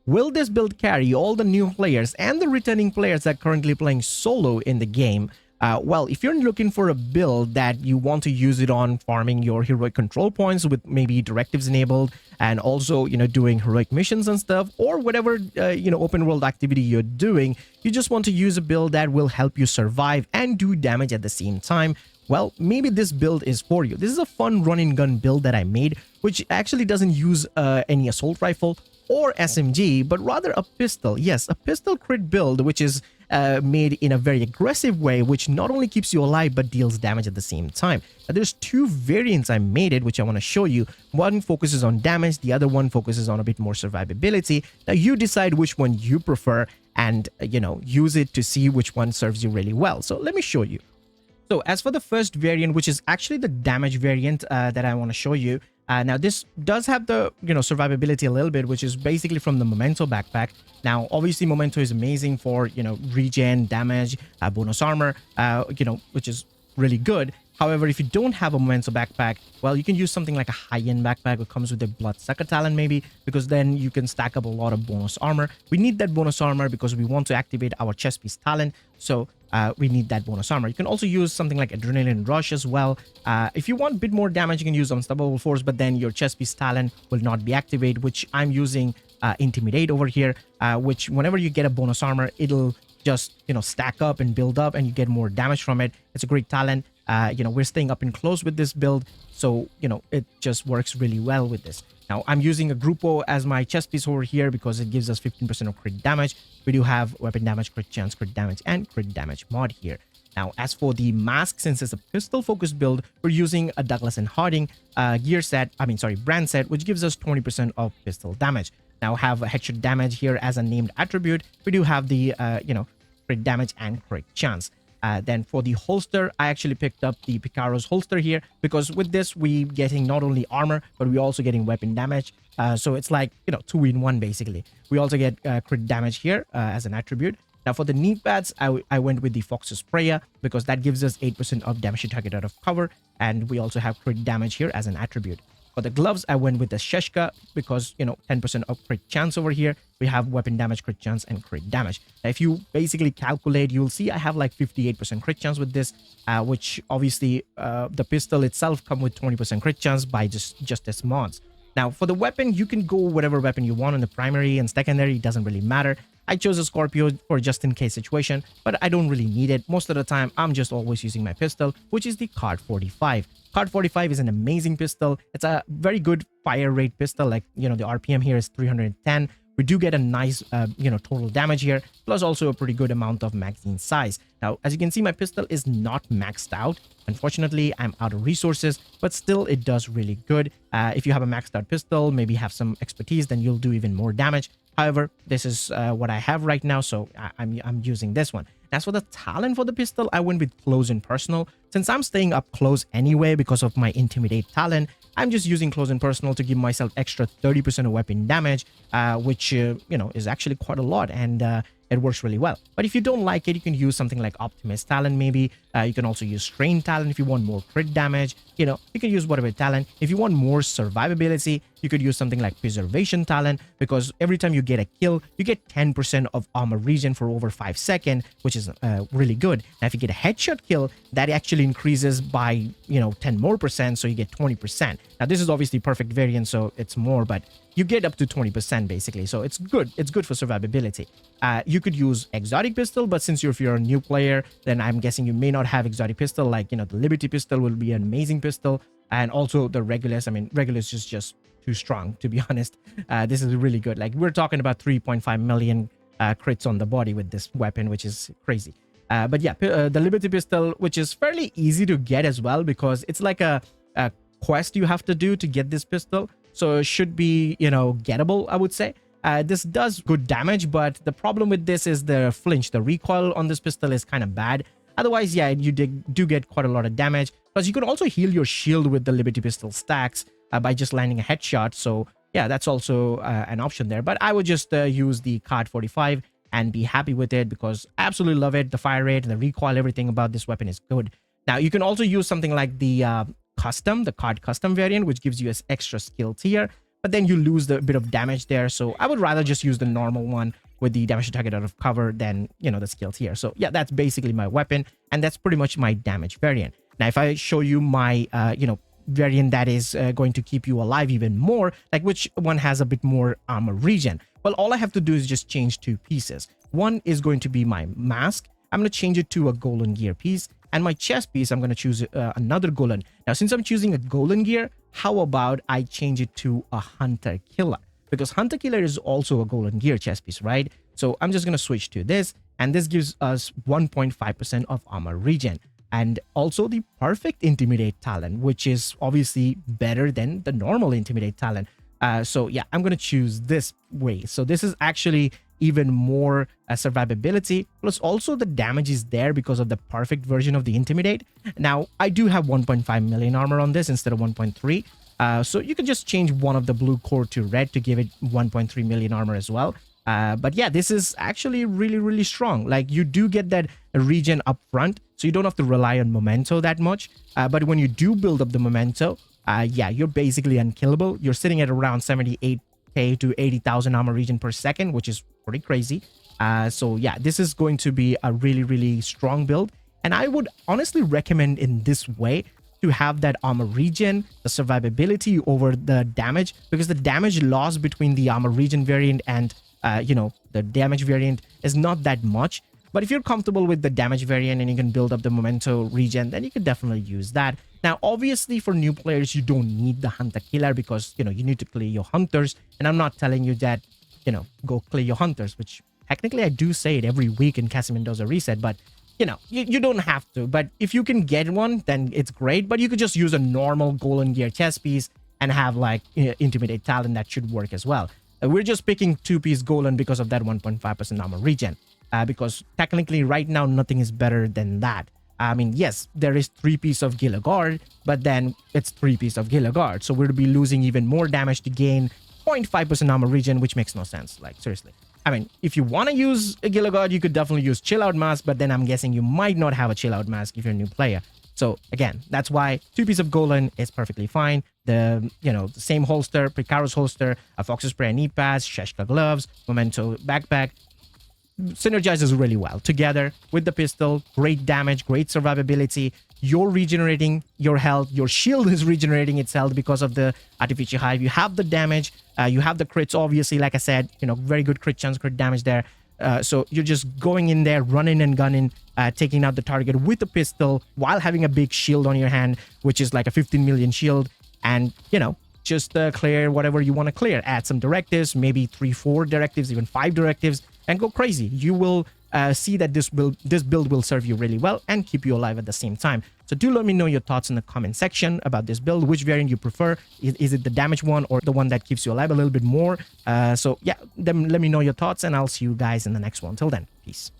Will this build carry all the new players and the returning players that are currently playing solo in the game? Well, if you're looking for a build that you want to use it on farming your heroic control points with maybe directives enabled and also, doing heroic missions and stuff, or whatever, open world activity you're doing, you just want to use a build that will help you survive and do damage at the same time. Well, maybe this build is for you. This is a fun run and gun build that I made, which actually doesn't use any assault rifle or SMG, but rather a pistol. Yes, a pistol crit build, which is made in a very aggressive way, which not only keeps you alive but deals damage at the same time. Now, there's two variants I made it, which I want to show you. One focuses on damage, the other one focuses on a bit more survivability. Now, you decide which one you prefer and, use it to see which one serves you really well. So let me show you. So as for the first variant, which is actually the damage variant that I want to show you, now this does have the survivability a little bit, which is basically from the Memento backpack. Now obviously Memento is amazing for regen, damage, bonus armor, which is really good. However, if you don't have a Memento backpack, well, you can use something like a high-end backpack that comes with a Bloodsucker talent maybe, because then you can stack up a lot of bonus armor. We need that bonus armor because we want to activate our chest piece talent, so we need that bonus armor. You can also use something like Adrenaline Rush as well. If you want a bit more damage, you can use Unstoppable Force, but then your chest piece talent will not be activated, which I'm using Intimidate over here, which whenever you get a bonus armor, it'll just stack up and build up and you get more damage from it. It's a great talent. We're staying up and close with this build, so it just works really well with this. Now I'm using a Grupo as my chest piece over here because it gives us 15% of crit damage. We do have weapon damage, crit chance, crit damage, and crit damage mod here. Now, as for the mask, since it's a pistol focused build, we're using a Douglas and Harding brand set, which gives us 20% of pistol damage. Now have a headshot damage here as a named attribute. We do have the crit damage and crit chance. Then for the holster, I actually picked up the Picaro's holster here because with this, we getting not only armor, but we're also getting weapon damage. So it's like, 2-in-1 basically. We also get crit damage here as an attribute. Now for the knee pads, I went with the Fox's Prayer because that gives us 8% of damage to target out of cover. And we also have crit damage here as an attribute. For the gloves, I went with the Sheshka because, 10% of crit chance over here. We have weapon damage, crit chance, and crit damage. Now, if you basically calculate, you'll see I have like 58% crit chance with this, which obviously the pistol itself come with 20% crit chance by just as mods. Now, for the weapon, you can go whatever weapon you want in the primary and secondary. It doesn't really matter. I chose a Scorpio for just in case situation, but I don't really need it. Most of the time, I'm just always using my pistol, which is the Card 45. Card 45 is an amazing pistol. It's a very good fire rate pistol. Like, the RPM here is 310. We do get a nice, total damage here, plus also a pretty good amount of magazine size. Now, as you can see, my pistol is not maxed out. Unfortunately, I'm out of resources, but still it does really good. If you have a maxed out pistol, maybe have some expertise, then you'll do even more damage. However, this is what I have right now, so I'm using this one. As for the talent for the pistol, I went with Close and Personal. Since I'm staying up close anyway because of my Intimidate talent, I'm just using Close and Personal to give myself extra 30% of weapon damage, which, is actually quite a lot, and it works really well. But if you don't like it, you can use something like Optimist talent maybe. You can also use Strain talent if you want more crit damage. You can use whatever talent. If you want more survivability, you could use something like Preservation talent, because every time you get a kill, you get 10% of armor regen for over 5 seconds, which is really good. Now, if you get a headshot kill, that actually increases by 10 more percent, so you get 20%. Now, this is obviously perfect variant, so it's more, but you get up to 20% basically, so it's good. It's good for survivability. You could use Exotic Pistol, but since if you're a new player, then I'm guessing you may not have Exotic Pistol. Like, the Liberty Pistol will be an amazing pistol, and also the Regulus. I mean, Regulus is just too strong, to be honest. This is really good. Like, we're talking about 3.5 million crits on the body with this weapon, which is crazy. But yeah, the Liberty Pistol, which is fairly easy to get as well, because it's like a quest you have to do to get this pistol. So it should be, gettable, I would say. This does good damage, but the problem with this is the flinch. The recoil on this pistol is kind of bad. Otherwise, yeah, you do get quite a lot of damage. Plus, you can also heal your shield with the Liberty Pistol stacks by just landing a headshot. So yeah, that's also an option there. But I would just use the Card 45 and be happy with it, because I absolutely love it. The fire rate, the recoil, everything about this weapon is good. Now, you can also use something like the Card Custom variant, which gives you an extra skill tier. but then you lose the bit of damage there. So I would rather just use the normal one with the damage to target out of cover than, you know, the skills here. So yeah, that's basically my weapon, and that's pretty much my damage variant. Now, if I show you my, you know, variant that is going to keep you alive even more, like which one has a bit more armor regen, well, all I have to do is just change 2 pieces. One is going to be my mask. I'm going to change it to a golden gear piece, and my chest piece, I'm going to choose another golden. Now, since I'm choosing a golden gear, how about I change it to a hunter killer? Because hunter killer is also a golden gear chest piece, right? So I'm just going to switch to this, and this gives us 1.5% of armor regen, and also the perfect intimidate talent, which is obviously better than the normal intimidate talent. So yeah, I'm going to choose this way. So this is actually even more survivability, plus also the damage is there because of the perfect version of the intimidate. Now, I do have 1.5 million armor on this instead of 1.3. So you can just change one of the blue core to red to give it 1.3 million armor as well. But yeah, this is actually really, really strong. Like, you do get that regen up front, so you don't have to rely on memento that much. But when you do build up the memento, yeah, you're basically unkillable. You're sitting at around 78k to 80,000 armor regen per second, which is pretty crazy. So yeah, this is going to be a really, really strong build. And I would honestly recommend in this way to have that armor regen, the survivability over the damage, because the damage loss between the armor regen variant and you know, the damage variant is not that much. But if you're comfortable with the damage variant and you can build up the memento regen, then you can definitely use that. Now, obviously, for new players, you don't need the hunter killer because, you know, you need to clear your hunters. And I'm not telling you that, you know, go clear your hunters, which technically I do say it every week in Casa Mendoza Reset, but you know, you don't have to. But if you can get one, then it's great. But you could just use a normal golden gear chest piece and have like intimidate talent. That should work as well. We're just picking 2-piece golden because of that 1.5% armor regen. Because technically right now, nothing is better than that. I mean, yes, there is 3-piece of Gilligard, but then it's 3-piece of Gilligard. So we'll be losing even more damage to gain 0.5% armor regen, which makes no sense. Like, seriously. I mean, if you want to use a Gilligard, you could definitely use Chill Out Mask, but then I'm guessing you might not have a Chill Out Mask if you're a new player. So again, that's why 2-piece of golden is perfectly fine. The, you know, the same holster, Picaro's holster, a Fox's Prayer knee pads, Sheshka gloves, Memento backpack, synergizes really well together with the pistol. Great damage, great survivability. You're regenerating your health. Your shield is regenerating its health because of the Artificial Hive. You have the damage. You have the crits, obviously. Like I said, you know, very good crit chance, crit damage there. So you're just going in there, running and gunning, taking out the target with a pistol while having a big shield on your hand, which is like a 15 million shield. And, you know, just clear whatever you want to clear. Add some directives, maybe 3-4 directives, even 5 directives, and go crazy. You will see that this build will serve you really well and keep you alive at the same time. So do let me know your thoughts in the comment section about this build. Which variant you prefer? Is it the damage one or the one that keeps you alive a little bit more? So yeah, then let me know your thoughts, and I'll see you guys in the next one. Till then, peace.